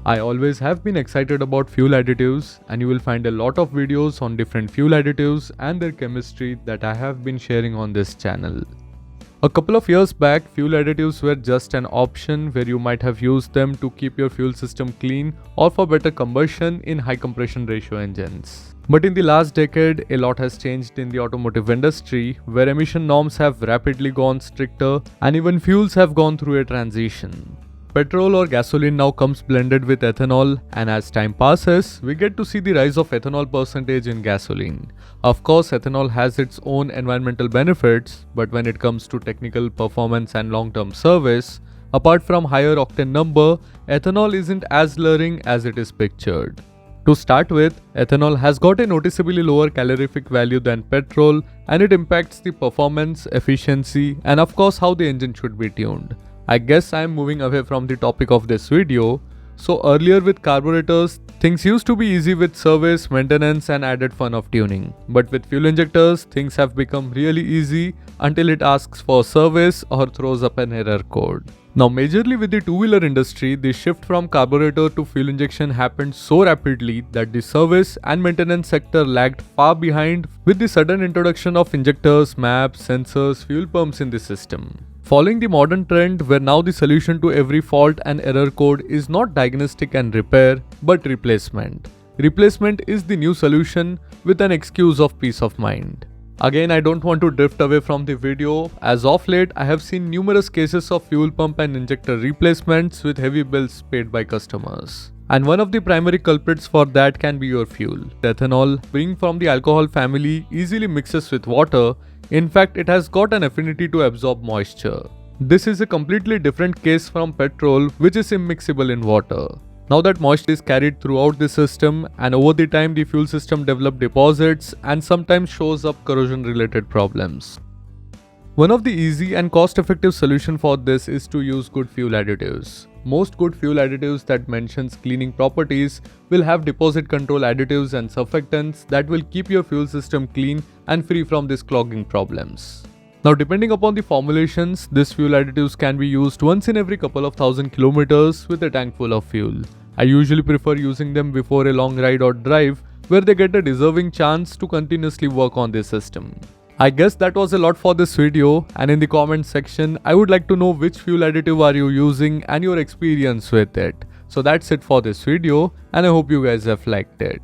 I always have been excited about fuel additives, and you will find a lot of videos on different fuel additives and their chemistry that I have been sharing on this channel. A couple of years back, fuel additives were just an option where you might have used them to keep your fuel system clean or for better combustion in high compression ratio engines. But in the last decade, a lot has changed in the automotive industry, where emission norms have rapidly gone stricter and even fuels have gone through a transition. Petrol or gasoline now comes blended with ethanol, and as time passes, we get to see the rise of ethanol percentage in gasoline. Of course, ethanol has its own environmental benefits, but when it comes to technical performance and long-term service, apart from higher octane number, ethanol isn't as alluring as it is pictured. To start with, ethanol has got a noticeably lower calorific value than petrol, and it impacts the performance, efficiency, and of course how the engine should be tuned. I guess I am moving away from the topic of this video. So earlier with carburetors, things used to be easy with service, maintenance and added fun of tuning. But with fuel injectors, things have become really easy until it asks for service or throws up an error code. Now majorly with the two-wheeler industry, the shift from carburetor to fuel injection happened so rapidly that the service and maintenance sector lagged far behind with the sudden introduction of injectors, maps, sensors, fuel pumps in the system. Following the modern trend where now the solution to every fault and error code is not diagnostic and repair, but replacement. Replacement is the new solution with an excuse of peace of mind. Again, I don't want to drift away from the video, as of late I have seen numerous cases of fuel pump and injector replacements with heavy bills paid by customers. And one of the primary culprits for that can be your fuel. Ethanol, being from the alcohol family, easily mixes with water. In fact, it has got an affinity to absorb moisture. This is a completely different case from petrol, which is immiscible in water. Now that moisture is carried throughout the system, and over the time the fuel system develops deposits and sometimes shows up corrosion related problems. One of the easy and cost-effective solution for this is to use good fuel additives. Most good fuel additives that mentions cleaning properties will have deposit control additives and surfactants that will keep your fuel system clean and free from these clogging problems. Now depending upon the formulations, these fuel additives can be used once in every couple of thousand kilometers with a tank full of fuel. I usually prefer using them before a long ride or drive where they get a deserving chance to continuously work on the system. I guess that was a lot for this video, and in the comment section I would like to know which fuel additive are you using and your experience with it. So that's it for this video, and I hope you guys have liked it.